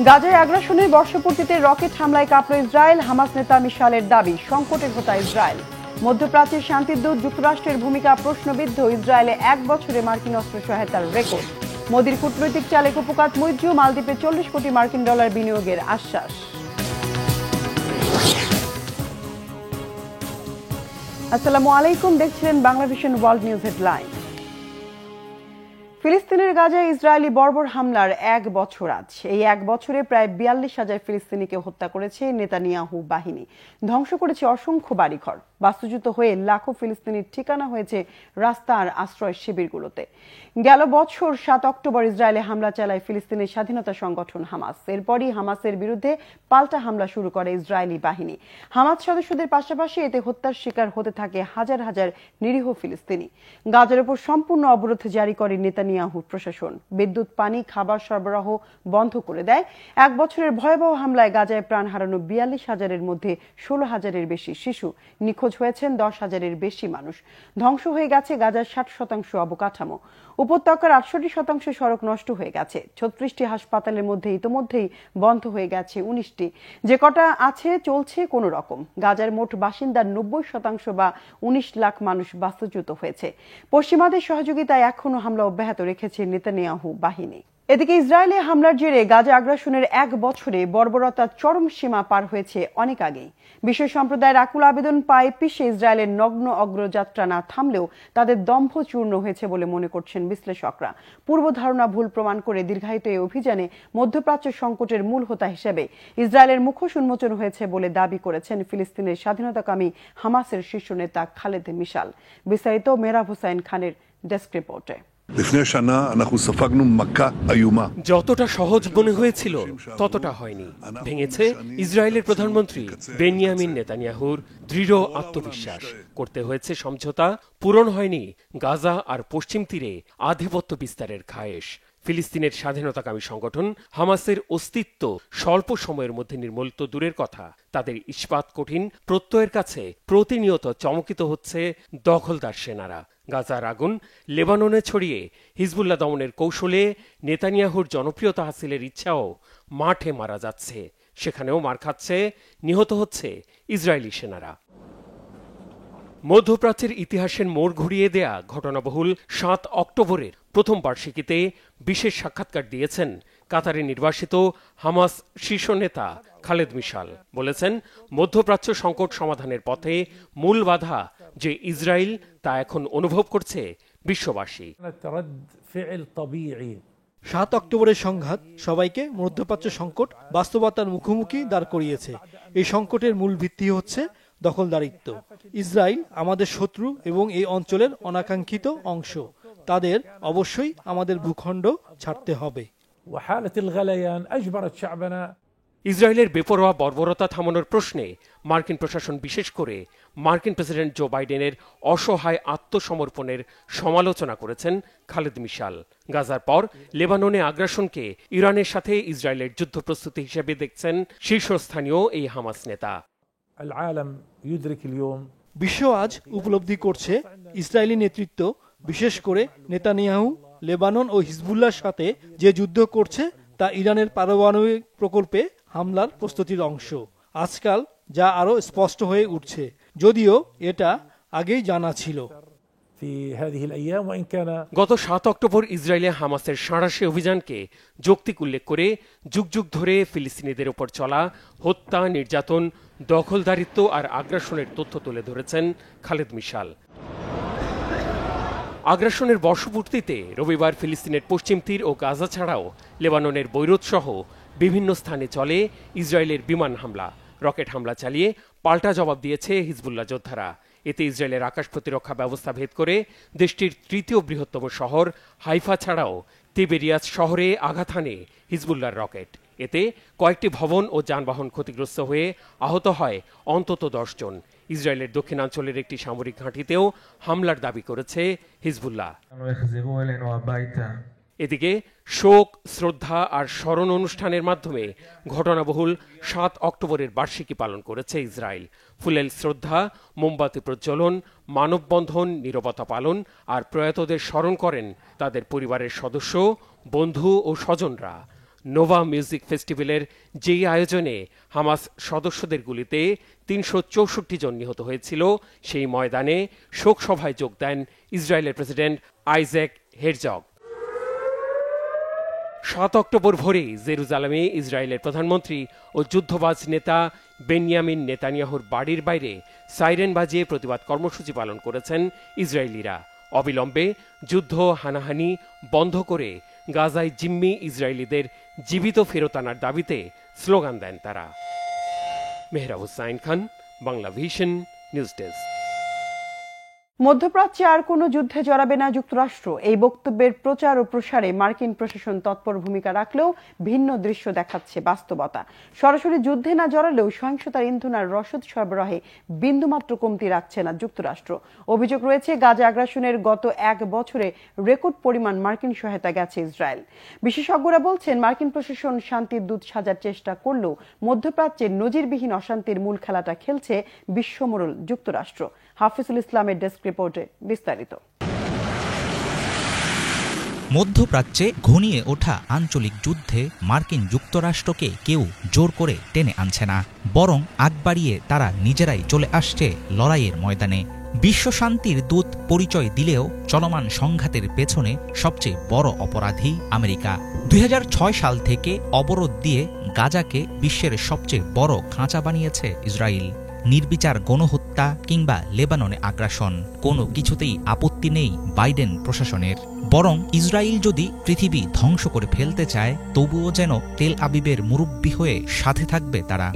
গাজায় আগ্রাসনের বর্ষপূর্তিতে রকেট হামলায় কাঁপল ইসরায়েল। হামাস নেতা মিশালের দাবি, সংকটের হোতা ইসরায়েল। মধ্যপ্রাচ্যের শান্তিদূত যুক্তরাষ্ট্রের ভূমিকা প্রশ্নবিদ্ধ। ইসরায়েলে 1 বছরে মার্কিন অস্ত্র সহায়তার রেকর্ড। মোদির কূটনৈতিক চালে কুপকাত মৈত্রী। মালদ্বীপে $40 কোটি বিনিয়োগের আশ্বাস। আসসালামু আলাইকুম, দেখছিলেন বাংলাভিশন ওয়ার্ল্ড নিউজ হেডলাইন। ফিলিস্তিনের গাজায় ইসরায়েলি বর্বর হামলার 1 বছর আজ। এই 1 বছরে প্রায় 42,000 ফিলিস্তিনিকে হত্যা করেছে নেতানিয়াহু বাহিনী, ধ্বংস করেছে অসংখ্য বাড়িঘর। বাস্তুচ্যুত হয়ে লাখো ফিলিস্তিনির ঠিকানা হয়েছে রাস্তা আর আশ্রয় শিবিরগুলোতে। গেল বছর 7 অক্টোবর ইসরায়েলে হামলা চালায় ফিলিস্তিনের স্বাধীনতা সংগঠন হামাস। এরপরই হামাসের বিরুদ্ধে পাল্টা হামলা শুরু করে ইসরায়েলি বাহিনী। হামাস সদস্যদের পাশাপাশি এতে হত্যার শিকার হতে থাকে হাজার হাজার নিরীহ ফিলিস্তিনি। গাজার উপর সম্পূর্ণ অবরোধ জারি করে নেতানিয়াহুর প্রশাসন। বিদ্যুৎ, পানি, খাবার সরবরাহ বন্ধ করে দেয়। 1 বছরের ভয়াবহ হামলায় গাজায় প্রাণ হারানো 42,000-এর মধ্যে 16,000-এর বেশি শিশু, নিখোঁজ হয়েছেন 10,000-এর বেশি মানুষ। ধ্বংস হয়ে গেছে গাজার 60% অবকাঠামো। উপত্যকার 68% সড়ক নষ্ট হয়ে গেছে। 36টি হাসপাতালের মধ্যে ইতোমধ্যেই বন্ধ হয়ে গেছে 19টি। যে কটা আছে চলছে কোনো রকম। গাজার মোট বাসিন্দার 90% বা 19 লাখ মানুষ বাস্তুচ্যুত হয়েছে। পশ্চিমাদের সহযোগিতায় এখনো হামলা অব্যাহত রেখেছে নেতানিয়াহু বাহিনী। এদিকে ইসরায়েলে হামলার জেরে গাজা আগ্রাসনের 1 বছরে বর্বরতার চরম সীমা পার হয়েছে অনেক আগেই। বিশ্ব সম্প্রদায়ের আকুল আবেদন পায় পিছে ইসরায়েলের নগ্ন অগ্রযাত্রা না থামলেও তাদের দম্ভ চূর্ণ হয়েছে বলে মনে করছেন বিশ্লেষকরা। পূর্ব ধারণা ভুল প্রমাণ করে দীর্ঘায়িত এই অভিযানে মধ্যপ্রাচ্য সংকটের মূল হোতা হিসেবে ইসরায়েলের মুখোশ উন্মোচন হয়েছে বলে দাবি করেছেন ফিলিস্তিনের স্বাধীনতাকামী হামাসের শীর্ষ নেতা খালেদ মিশাল। বিস্তারিত মেহরাব হোসাইন খানের ডেস্ক রিপোর্টে। যতটা সহজ মনে হয়েছিল ততটা হয়নি। ভেঙেছে ইসরায়েলের প্রধানমন্ত্রী বেনিয়ামিন নেতানিয়াহুর দৃঢ় আত্মবিশ্বাস। করতে হয়েছে সমঝোতা, পূরণ হয়নি গাজা আর পশ্চিম তীরে আধিপত্য বিস্তারের খায়েশ। ফিলিস্তিনের স্বাধীনতাকামী সংগঠন হামাসের অস্তিত্ব স্বল্প সময়ের মধ্যে নির্মূল তো দূরের কথা, তাদের ইস্পাত কঠিন প্রত্যয়ের কাছে প্রতিনিয়ত চমকিত হচ্ছে দখলদার সেনারা। গাজার আগুন লেবাননে ছড়িয়ে হিজবুল্লাহ দমনের কৌশলে নেতানিয়াহুর জনপ্রিয়তা হাসিলের ইচ্ছাও মাঠে মারা যাচ্ছে। সেখানেও মার খাচ্ছে, নিহত হচ্ছে ইসরায়েলি সেনারা। মধ্যপ্রাচ্যের ইতিহাসের মোড় ঘুরিয়ে দেয়া ঘটনাবহুল 7 অক্টোবরের প্রথম বার্ষিকীতে বিশেষ সাক্ষাৎকার দিয়েছেন কাতারে নির্বাসিত হামাস শীর্ষ নেতা খালেদ মিশাল। বলেছেন, মধ্যপ্রাচ্য সংকট সমাধানের পথে মূল বাধা যে ইসরায়েল, তা এখন অনুভব করছে বিশ্ববাসী। 7 অক্টোবরের সংঘাত সবাইকে মধ্যপ্রাচ্য সংকট বাস্তবতার মুখোমুখি দাঁড় করিয়েছে। এই সংকটের মূল ভিত্তি হচ্ছে দখলদারিত্ব। ইসরায়েল আমাদের শত্রু এবং এই অঞ্চলের অনাকাঙ্ক্ষিত অংশ। তাদের অবশ্যই আমাদের ভূখণ্ড ছাড়তে হবে। ইসরায়েলের বেপরোয়া বর্বরতা থামানোর প্রশ্নে মার্কিন প্রশাসন, বিশেষ করে মার্কিন প্রেসিডেন্ট জো বাইডেনের অসহায় আত্মসমর্পণের সমালোচনা করেছেন খালেদ মিশাল। গাজার পর লেবাননে আগ্রাসনকে ইরানের সাথে ইসরায়েলের যুদ্ধ প্রস্তুতি হিসেবে দেখছেন শীর্ষস্থানীয় এই হামাস নেতা। বিশ্ব আজ উপলব্ধি করছে ইসরায়েলি নেতৃত্ব, বিশেষ করে নেতানিয়াহু, লেবানন ও হিজবুল্লাহর সাথে যে যুদ্ধ করছে তা ইরানের পারমাণবিক প্রকল্পে হামলার প্রস্তুতির অংশ। আজকাল যা আরও স্পষ্ট হয়ে উঠছে, যদিও এটা আগেই জানা ছিল। গত 7 অক্টোবর ইসরায়েলে হামাসের সাঁড়াশি অভিযানকে যৌক্তিক উল্লেখ করে যুগ যুগ ধরে ফিলিস্তিনিদের ওপর চলা হত্যা, নির্যাতন, দখলদারিত্ব আর আগ্রাসনের তথ্য তুলে ধরেছেন খালেদ মিশাল। আগ্রাসনের বর্ষপূর্তিতে রবিবার ফিলিস্তিনের পশ্চিম তীর ও গাজা ছাড়াও লেবাননের বৈরুত সহ বিভিন্ন স্থানে চলে ইসরায়েলের বিমান হামলা। রকেট হামলা চালিয়ে পাল্টা জবাব দিয়েছে হিজবুল্লাহ যোদ্ধারা। এতে ইসরায়েলের আকাশ প্রতিরক্ষা ব্যবস্থা ভেদ করে দেশটির 3য় বৃহত্তম শহর হাইফা ছাড়াও তিবেরিয়াস শহরে আঘাত হানে হিজবুল্লাহর রকেট। এতে কয়েকটি ভবন ও যানবাহন ক্ষতিগ্রস্ত হয়ে আহত হয় অন্তত 10 জন। ইসরায়েলের দক্ষিণাঞ্চলের একটি সামরিক ঘাঁটিতেও হামলার দাবি করেছে হিজবুল্লাহ। এদিকে শোক, শ্রদ্ধা আর স্মরণ অনুষ্ঠানের মাধ্যমে ঘটনাবহুল 7 অক্টোবরের বার্ষিকী পালন করেছে ইসরায়েল। ফুলেল শ্রদ্ধা, মোমবাতি প্রজ্বলন, মানববন্ধন, নীরবতা পালন আর প্রয়াতদের স্মরণ করেন তাদের পরিবারের সদস্য, বন্ধু ও স্বজনরা। নোভা মিউজিক ফেস্টিভ্যালের যেই আয়োজনে হামাস সদস্যদের গুলিতে ৩৬৪ জন নিহত হয়েছিল, সেই ময়দানে শোক সভায় যোগ দেন ইসরায়েলের প্রেসিডেন্ট আইজ্যাক হেরজগ। ৭ অক্টোবর ভোরে জেরুজালেমে ইসরায়েলের প্রধানমন্ত্রী ও যুদ্ধবাজ নেতা বেনিয়ামিন নেতানিয়াহুর বাড়ির বাইরে সাইরেন বাজিয়ে প্রতিবাদ কর্মসূচি পালন করেছেন ইসরায়েলিরা। অবিলম্বে যুদ্ধ হানাহানি বন্ধ করে গাজায় জিম্মি ইসরায়েলিদের জীবিত ফেরত আনার দাবিতে স্লোগান দেন তারা। Mehrab Hussain Khan, Bangla vision, news desk. মধ্যপ্রাচ্যে আর কোনো যুদ্ধে জড়াবে না যুক্তরাষ্ট্র, এই বক্তব্যের প্রচার ও প্রসারে মার্কিন প্রশাসন তৎপর ভূমিকা রাখলেও ভিন্ন দৃশ্য দেখাচ্ছে বাস্তবতা। সরাসরি যুদ্ধে না জড়ালেও সহিংসতার ইন্ধন আর রসদ সরবরাহে বিন্দুমাত্র কমতি রাখছে না যুক্তরাষ্ট্র। অভিযোগ রয়েছে, গাজা আগ্রাসনের গত 1 বছরে রেকর্ড পরিমাণ মার্কিন সহায়তা গেছে ইসরায়েল। বিশেষজ্ঞরা বলছেন, মার্কিন প্রশাসন শান্তির দূত সাজার চেষ্টা করলেও মধ্যপ্রাচ্যের নজিরবিহীন অশান্তির মূল খেলাটা খেলছে বিশ্বমোড়ল যুক্তরাষ্ট্র। হাফিজুল ইসলামের ডেস্ক রিপোর্টে বিস্তারিত। মধ্যপ্রাচ্যে ঘনিয়ে ওঠা আঞ্চলিক যুদ্ধে মার্কিন যুক্তরাষ্ট্রকে কেউ জোর করে টেনে আনছে না, বরং আগ বাড়িয়ে তারা নিজেরাই চলে আসছে লড়াইয়ের ময়দানে। বিশ্বশান্তির দূত পরিচয় দিলেও চলমান সংঘাতের পেছনে সবচেয়ে বড় অপরাধী আমেরিকা। ২০০৬ সাল থেকে অবরোধ দিয়ে গাজাকে বিশ্বের সবচেয়ে বড় খাঁচা বানিয়েছে ইসরায়েল। নির্বিচার গণহত্যা কিংবা লেবাননে আগ্রাসন, কোনো কিছুতেই আপত্তি নেই বাইডেন প্রশাসনের। বরং ইসরায়েল যদি পৃথিবী ধ্বংস করে ফেলতে চায়, তবুও যেন তেল আবিবের মুরব্বি হয়ে সাথে থাকবে তারা।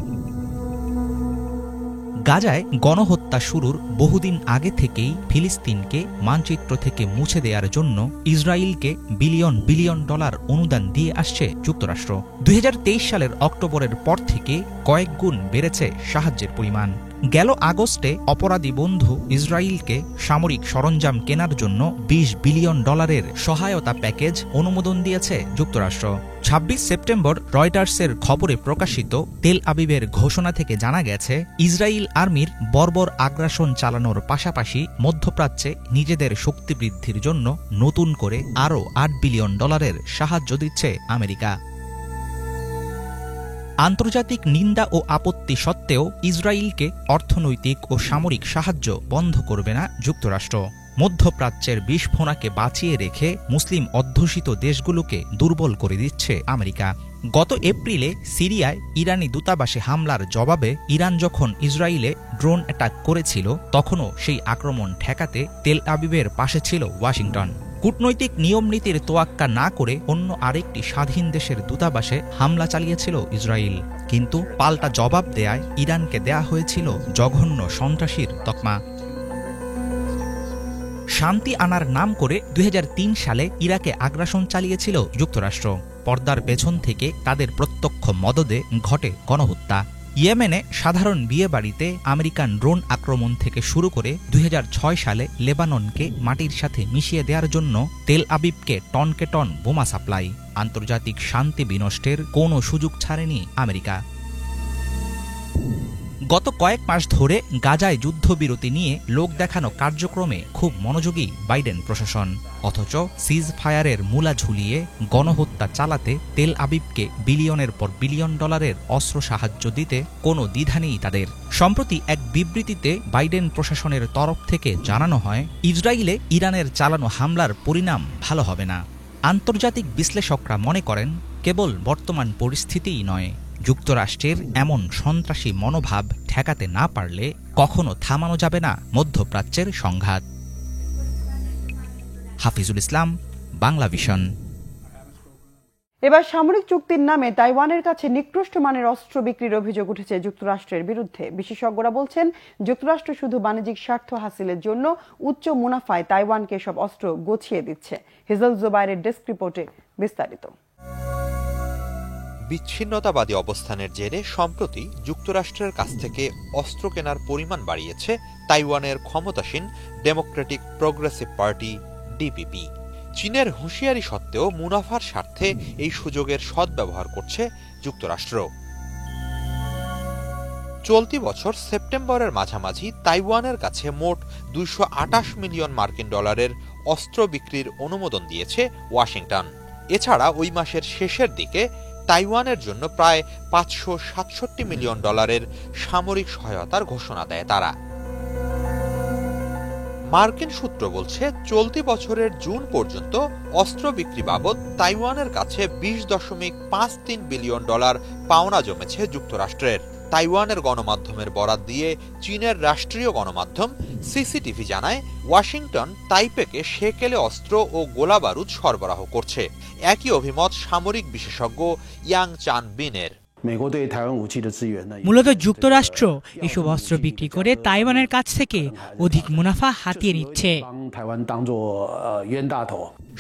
গাজায় গণহত্যা শুরুর বহুদিন আগে থেকেই ফিলিস্তিনকে মানচিত্র থেকে মুছে দেওয়ার জন্য ইসরায়েলকে বিলিয়ন বিলিয়ন ডলার অনুদান দিয়ে আসছে যুক্তরাষ্ট্র। ২০২৩ সালের অক্টোবরের পর থেকে কয়েক গুণ বেড়েছে সাহায্যের পরিমাণ। গেল আগস্টে অপরাধী বন্ধু ইসরায়েলকে সামরিক সরঞ্জাম কেনার জন্য ২০ বিলিয়ন ডলারের সহায়তা প্যাকেজ অনুমোদন দিয়েছে যুক্তরাষ্ট্র। ২৬ সেপ্টেম্বর রয়টার্সের খবরে প্রকাশিত তেল আবিবের ঘোষণা থেকে জানা গেছে, ইসরায়েল আর্মির বর্বর আগ্রাসন চালানোর পাশাপাশি মধ্যপ্রাচ্যে নিজেদের শক্তি বৃদ্ধির জন্য নতুন করে আরও ৮ বিলিয়ন ডলারের সাহায্য দিচ্ছে আমেরিকা। আন্তর্জাতিক নিন্দা ও আপত্তি সত্ত্বেও ইসরায়েলকে অর্থনৈতিক ও সামরিক সাহায্য বন্ধ করবে না যুক্তরাষ্ট্র। মধ্যপ্রাচ্যের বিস্ফোরণকে বাঁচিয়ে রেখে মুসলিম অধ্যুষিত দেশগুলোকে দুর্বল করে দিচ্ছে আমেরিকা। গত এপ্রিলে সিরিয়ায় ইরানি দূতাবাসে হামলার জবাবে ইরান যখন ইসরায়েলে ড্রোন অ্যাটাক করেছিল, তখনও সেই আক্রমণ ঠেকাতে তেল আবিবের পাশে ছিল ওয়াশিংটন। কূটনৈতিক নিয়মনীতির তোয়াক্কা না করে অন্য আরেকটি স্বাধীন দেশের দূতাবাসে হামলা চালিয়েছিল ইসরায়েল, কিন্তু পাল্টা জবাব দেয়ায় ইরানকে দেয়া হয়েছিল জঘন্য সন্ত্রাসীর তকমা। শান্তি আনার নাম করে ২০০৩ সালে ইরাকে আগ্রাসন চালিয়েছিল যুক্তরাষ্ট্র। পর্দার পেছন থেকে তাদের প্রত্যক্ষ মদদে ঘটে গণহত্যা। ইয়েমেনে সাধারণ বিয়েবাড়িতে আমেরিকান ড্রোন আক্রমণ থেকে শুরু করে ২০০৬ সালে লেবাননকে মাটির সাথে মিশিয়ে দেওয়ার জন্য তেল আবিবকে টনকে টন বোমা সাপ্লাই। আন্তর্জাতিক শান্তি বিনষ্টের কোনো সুযোগ ছাড়েনি আমেরিকা। গত কয়েক মাস ধরে গাজায় যুদ্ধবিরতি নিয়ে লোক দেখানো কার্যক্রমে খুব মনোযোগী বাইডেন প্রশাসন, অথচ সিজ ফায়ারের মূলা ঝুলিয়ে গণহত্যা চালাতে তেল আবিবকে বিলিয়নের পর বিলিয়ন ডলারের অস্ত্র সাহায্য দিতে কোনো দ্বিধা নেই তাদের। সম্প্রতি এক বিবৃতিতে বাইডেন প্রশাসনের তরফ থেকে জানানো হয়, ইসরায়েলে ইরানের চালানো হামলার পরিণাম ভালো হবে না। আন্তর্জাতিক বিশ্লেষকরা মনে করেন, কেবল বর্তমান পরিস্থিতিই নয়, যুক্তরাষ্ট্রের এমন সন্ত্রাসী মনোভাব ঠেকাতে না পারলে কখনো থামানো যাবে না মধ্যপ্রাচ্যের সংঘাত। হাফিজুল ইসলাম, বাংলা ভিশন। এবার সামরিক চুক্তির নামে তাইওয়ানের কাছে নিকৃষ্ট মানের অস্ত্র বিক্রির অভিযোগ উঠেছে যুক্তরাষ্ট্রের বিরুদ্ধে। বিশেষজ্ঞরা বলছেন, যুক্তরাষ্ট্র শুধু বাণিজ্যিক স্বার্থ হাসিলের জন্য উচ্চ মুনাফায় তাইওয়ানকে সব অস্ত্র গছিয়ে দিচ্ছে। হিজল জুবাইরের ডেস্ক রিপোর্টে বিস্তারিত। বিচ্ছিন্নতাবাদী অবস্থানের জেরে সম্প্রতি যুক্তরাষ্ট্রের কাছ থেকে অস্ত্র কেনার পরিমাণ বাড়িয়েছে তাইওয়ানের ক্ষমতাসীন ডেমোক্রেটিক প্রগ্রেসিভ পার্টি ডিপিপি। চীনের হুঁশিয়ারি সত্ত্বেও মুনাফার স্বার্থে এই সুযোগের সদ্ব্যবহার করছে যুক্তরাষ্ট্র। চলতি বছর সেপ্টেম্বরের মাঝামাঝি তাইওয়ানের কাছে মোট ২২৮ মিলিয়ন মার্কিন ডলারের অস্ত্র বিক্রির অনুমোদন দিয়েছে ওয়াশিংটন। এছাড়া ওই মাসের শেষের দিকে তাইওয়ানের জন্য প্রায় $567 মিলিয়ন সামরিক সহায়তার ঘোষণা দেয় তারা। মার্কিন সূত্র বলছে চলতি বছরের জুন পর্যন্ত অস্ত্র বিক্রি বাবদ তাইওয়ানের কাছে $20.53 বিলিয়ন পাওনা জমেছে যুক্তরাষ্ট্রের। তাইওয়ানের গণমাধ্যমের বরাত দিয়ে চীনের রাষ্ট্রীয় গণমাধ্যম সিসিটিভি জানায় ওয়াশিংটন তাইপেকে সেকেলে অস্ত্র ও গোলাবারুদ সরবরাহ করছে। একই অভিমত সামরিক বিশেষজ্ঞ ইয়াং চান বিনের। মূলত যুক্তরাষ্ট্র এসব অস্ত্র বিক্রি করে তাইওয়ানের কাছ থেকে অধিক মুনাফা হাতিয়ে নিচ্ছে।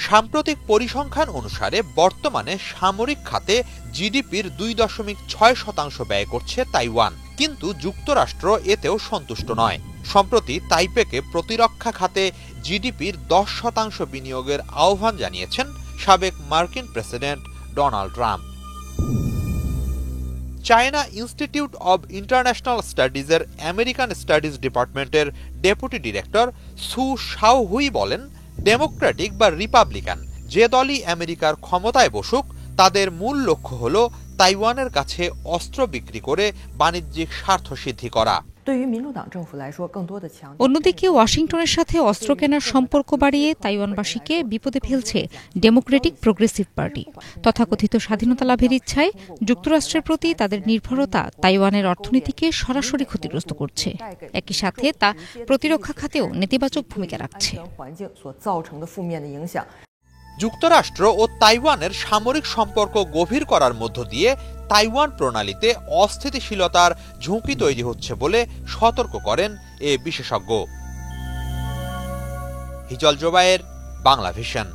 সাম্প্রতিক পরিসংখ্যান অনুসারে বর্তমানে সামরিক খাতে জিডিপির 2.6% ব্যয় করছে তাইওয়ান, কিন্তু যুক্তরাষ্ট্র এতেও সন্তুষ্ট নয়। সম্প্রতি তাইপেকে প্রতিরক্ষা খাতে জিডিপির 10% বিনিয়োগের আহ্বান জানিয়েছেন সাবেক মার্কিন president Donald Trump. China institute of international স্টাডিজের আমেরিকান স্টাডিজ ডিপার্টমেন্টের ডেপুটি ডিরেক্টর সু শাওহুই বলেন, ডেমোক্রেটিক বা রিপাবলিকান যে দলই আমেরিকার ক্ষমতায় বসুক, তাদের মূল লক্ষ্য হল তাইওয়ানের কাছে অস্ত্র বিক্রি করে বাণিজ্যিক স্বার্থ সিদ্ধি করা। অন্যদিকে ওয়াশিংটনের সাথে অস্ত্র কেনার সম্পর্ক বাড়িয়ে তাইওয়ানবাসীকে বিপদে ফেলছে ডেমোক্রেটিক প্রোগ্রেসিভ পার্টি। তথাকথিত স্বাধীনতা লাভের ইচ্ছায় যুক্তরাষ্ট্রের প্রতি তাদের নির্ভরতা তাইওয়ানের অর্থনীতিকে সরাসরি ক্ষতিগ্রস্ত করছে। একই সাথে তা প্রতিরক্ষা খাতেও নেতিবাচক ভূমিকা রাখছে। যুক্তরাষ্ট্র ও তাইওয়ানের সামরিক সম্পর্ক গভীর করার মধ্য দিয়ে তাইওয়ান প্রণালীতে অস্থিতিশীলতার ঝুঁকি তৈরি হচ্ছে বলে সতর্ক করেন এ বিশেষজ্ঞ। হিজল জোবায়ের, বাংলা ভিশন।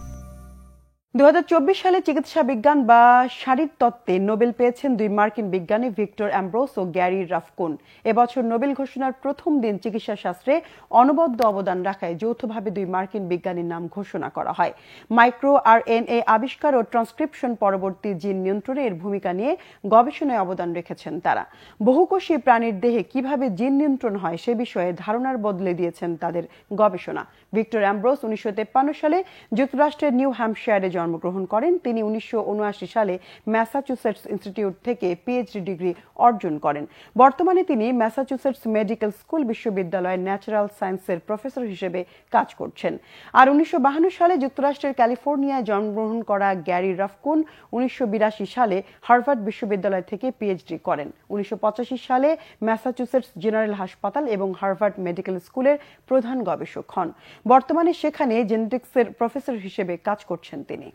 2024 সালে চিকিৎসা বিজ্ঞান বা শারীরতত্ত্বে নোবেল পেয়েছেন দুই মার্কিন বিজ্ঞানী ভিক্টর অ্যামব্রোস ও গ্যারি রাফকুন। এবছর নোবেল ঘোষণার প্রথম দিন চিকিৎসা শাস্ত্রে অনবদ্য অবদান রাখায় যৌথভাবে দুই মার্কিন বিজ্ঞানীর নাম ঘোষণা করা হয়। মাইক্রো আরএনএ আবিষ্কার ও ট্রান্সক্রিপশন পরবর্তী জিন নিয়ন্ত্রণে এর ভূমিকা নিয়ে গবেষণায় অবদান রেখেছেন তারা। বহুকোষী প্রাণীর দেহে কিভাবে জিন নিয়ন্ত্রণ হয় সে বিষয়ে ধারণার বদলে দিয়েছেন তাদের গবেষণা। ভিক্টর অ্যামব্রোস 1953 সালে যুক্তরাষ্ট্রের নিউ হ্যাম্পশায়ারে জন্মগ্রহণ করেন। তিনি 1979 সালে ম্যাসাচুসেটস ইনস্টিটিউট থেকে পিএইচডি ডিগ্রি অর্জন করেন। বর্তমানে তিনি ম্যাসাচুসেটস মেডিকেল স্কুল বিশ্ববিদ্যালয়ের ন্যাচারাল সায়েন্সের প্রফেসর হিসেবে কাজ করছেন। আর 1952 সালে যুক্তরাষ্ট্রের ক্যালিফোর্নিয়ায় জন্মগ্রহণ করা গ্যারি রাফকুন 1982 সালে হার্ভার্ড বিশ্ববিদ্যালয় থেকে পিএইচডি করেন। 1985 সালে ম্যাসাচুসেটস জেনারেল হাসপাতাল এবং হার্ভার্ড মেডিকেল স্কুলের প্রধান গবেষক হন। বর্তমানে সেখানে জেনেটিক্সের প্রফেসর হিসেবে কাজ করছেন তিনি।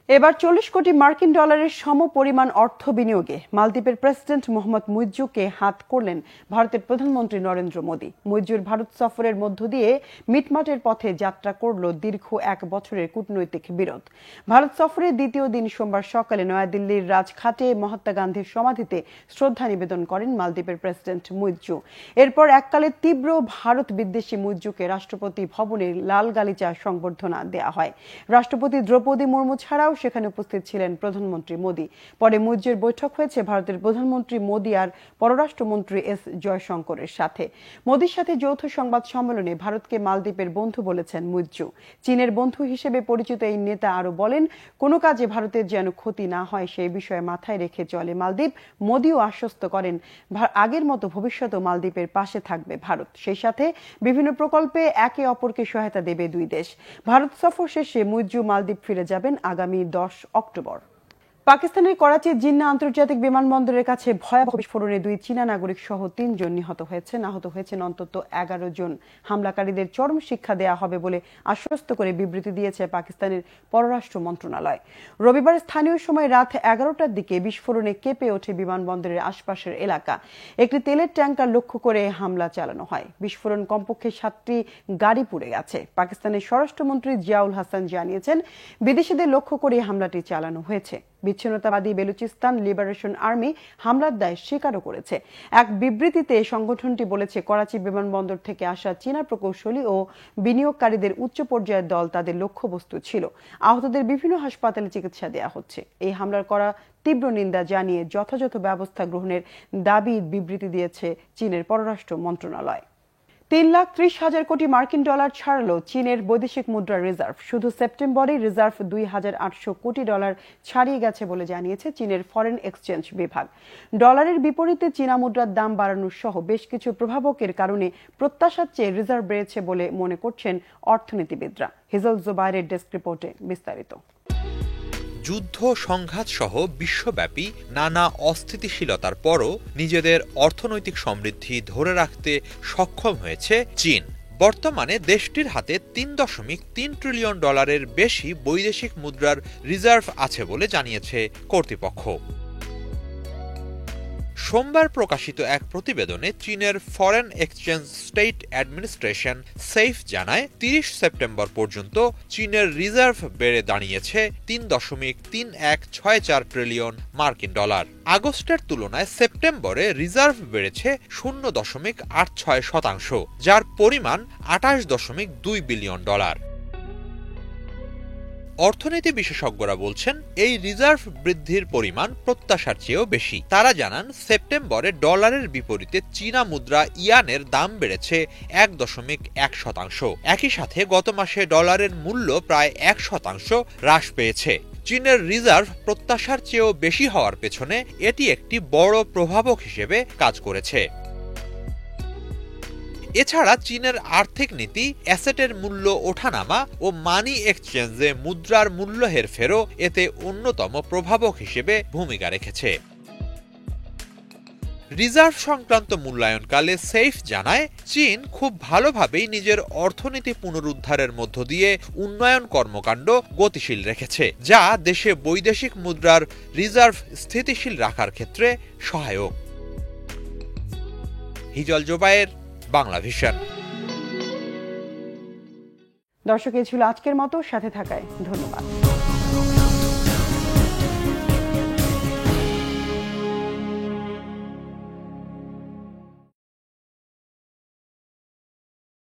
এবার 40 কোটি মার্কিন ডলারের সমপরিমাণ অর্থ বিনিয়োগে মালদ্বীপের প্রেসিডেন্ট মোহাম্মদ মুইজ্জুকে হাত করলেন ভারতের প্রধানমন্ত্রী নরেন্দ্র মোদী। মুইজ্জুর ভারত সফরের মধ্য দিয়ে মিটমাটের পথে যাত্রা করল দীর্ঘ 1 বছরের কূটনৈতিক বিরোধ। ভারত সফরের দ্বিতীয় দিন সোমবার সকালে নয়াদিল্লির রাজঘাটে মহাত্মা গান্ধীর সমাধিতে শ্রদ্ধা নিবেদন করেন মালদ্বীপের প্রেসিডেন্ট মুইজ্জু। এরপর এককালে তীব্র ভারত বিদ্বেষী মুইজ্জুকে রাষ্ট্রপতি ভবনে লাল গালিচা সংবর্ধনা দেয়া হয়। রাষ্ট্রপতি দ্রৌপদী মুর্মু ছাড়াও সেখানে উপস্থিত ছিলেন প্রধানমন্ত্রী মোদী। পরে মুইজ্জুর বৈঠক হয়েছে ভারতের প্রধানমন্ত্রী মোদী আর পররাষ্ট্রমন্ত্রী এস জয়শঙ্করের সাথে। মোদীর সাথে যৌথ সংবাদ সম্মেলনে ভারতকে মালদ্বীপের বন্ধু বলেছেন মুইজ্জু। চীনের বন্ধু হিসেবে পরিচিত এই নেতা আরো বলেন, কোনো কাজে ভারতের যেন ক্ষতি না হয় সেই বিষয়ে মাথায় রেখে চলে মালদ্বীপ। মোদীও আশ্বস্ত করেন আগের মতো ভবিষ্যতেও মালদ্বীপের পাশে থাকবে ভারত। সেই সাথে বিভিন্ন প্রকল্পে একে অপরকে সহায়তা দেবে দুই দেশ। ভারত সফর শেষে মুইজ্জু মালদ্বীপ ফিরে যাবেন আগামী 10 অক্টোবর। পাকিস্তানের করাচির জিন্না আন্তর্জাতিক বিমানবন্দরের কাছে ভয়াবহ বিস্ফোরণে 2 চীনা নাগরিক সহ 3 জন নিহত হয়েছেন। আহত হয়েছেন অন্তত 11 জন। হামলাকারীদের চরম শিক্ষা দেয়া হবে বলে আশ্বস্ত করে বিবৃতি দিয়েছে পাকিস্তানের পররাষ্ট্র মন্ত্রণালয়। রবিবার স্থানীয় সময় রাত 11টার দিকে বিস্ফোরণে কেঁপে ওঠে বিমানবন্দরের আশপাশের এলাকা। একটি তেলের ট্যাঙ্কার লক্ষ্য করে হামলা চালানো হয়। বিস্ফোরণ কমপক্ষে 7টি গাড়ি পুড়ে গেছে। পাকিস্তানের স্বরাষ্ট্রমন্ত্রী জিয়াউল হাসান জানিয়েছেন, বিদেশিদের লক্ষ্য করে হামলাটি চালানো হয়েছে। বিচ্ছিন্নতাবাদী বেলুচিস্তান লিবারেশন আর্মি হামলার দায় স্বীকারও করেছে। এক বিবৃতিতে সংগঠনটি বলেছে, করাচি বিমানবন্দর থেকে আসা চীনা প্রকৌশলী ও বিনিয়োগকারীদের উচ্চ পর্যায়ের দল তাদের লক্ষ্যবস্তু ছিল। আহতদের বিভিন্ন হাসপাতালে চিকিৎসা দেওয়া হচ্ছে। এই হামলার করা তীব্র নিন্দা জানিয়ে যথাযথ ব্যবস্থা গ্রহণের দাবি বিবৃতি দিয়েছে চীনের পররাষ্ট্র মন্ত্রণালয়। 3,30,000 কোটি মার্কিন ডলার ছাড়ল চীনের বৈদেশিক মুদ্রা রিজার্ভ। শুধু সেপ্টেম্বরে রিজার্ভ 2,800 কোটি ডলার ছাড়িয়ে গেছে বলে জানিয়েছে চীনের ফরেন এক্সচেঞ্জ বিভাগ। ডলারের বিপরীতে চীনা মুদ্রার দাম বাড়ানোর সহ বেশ কিছু প্রভাবকের কারণে প্রত্যাশার চেয়ে রিজার্ভ বেড়েছে বলে মনে করছেন অর্থনীতিবিদরা। হিজল জুবাইরের ডেস্ক রিপোর্টে বিস্তারিত। যুদ্ধ সংঘাত সহ বিশ্বব্যাপী নানা অস্থিতিশীলতার পরও নিজেদের অর্থনৈতিক সমৃদ্ধি ধরে রাখতে সক্ষম হয়েছে চীন। বর্তমানে দেশটির হাতে 3.3 ট্রিলিয়ন ডলারের বেশি বৈদেশিক মুদ্রার রিজার্ভ আছে বলে জানিয়েছে কর্তৃপক্ষ। সোমবার প্রকাশিত এক প্রতিবেদনে চীনের foreign exchange state administration safe জানায় 30 সেপ্টেম্বর পর্যন্ত চীনের রিজার্ভ বেড়ে দাঁড়িয়েছে 3.3164 ট্রিলিয়ন মার্কিন ডলার। আগস্টের তুলনায় সেপ্টেম্বরে রিজার্ভ বেড়েছে 0.86%, যার পরিমাণ 28.2 বিলিয়ন ডলার। অর্থনীতি বিশেষজ্ঞরা বলছেন এই রিজার্ভ বৃদ্ধির পরিমাণ প্রত্যাশার চেয়েও বেশি। তারা জানান সেপ্টেম্বরে ডলারের বিপরীতে চীনা মুদ্রা ইয়ানের দাম বেড়েছে 1.1%। একই সাথে গত মাসে ডলারের মূল্য প্রায় 1% হ্রাস পেয়েছে। চীনের রিজার্ভ প্রত্যাশার চেয়েও বেশি হওয়ার পেছনে এটি একটি বড় প্রভাবক হিসেবে কাজ করেছে। এছাড়া চীনের আর্থিক নীতি, অ্যাসেটের মূল্য ওঠানামা ও মানি এক্সচেঞ্জে মুদ্রার মূল্য হেরফেরও এতে অন্যতম প্রভাবক হিসেবে ভূমিকা রেখেছে। রিজার্ভ সংক্রান্ত মূল্যায়নকালে সেইফ জানায় চীন খুব ভালোভাবেই নিজের অর্থনীতি পুনরুদ্ধারের মধ্য দিয়ে উন্নয়ন কর্মকাণ্ড গতিশীল রেখেছে, যা দেশে বৈদেশিক মুদ্রার রিজার্ভ স্থিতিশীল রাখার ক্ষেত্রে সহায়ক। হিজল জুবাইর, বাংলা ভিশন। দর্শক, এই ছিল আজকের মতো। সাথে থাকায় ধন্যবাদ।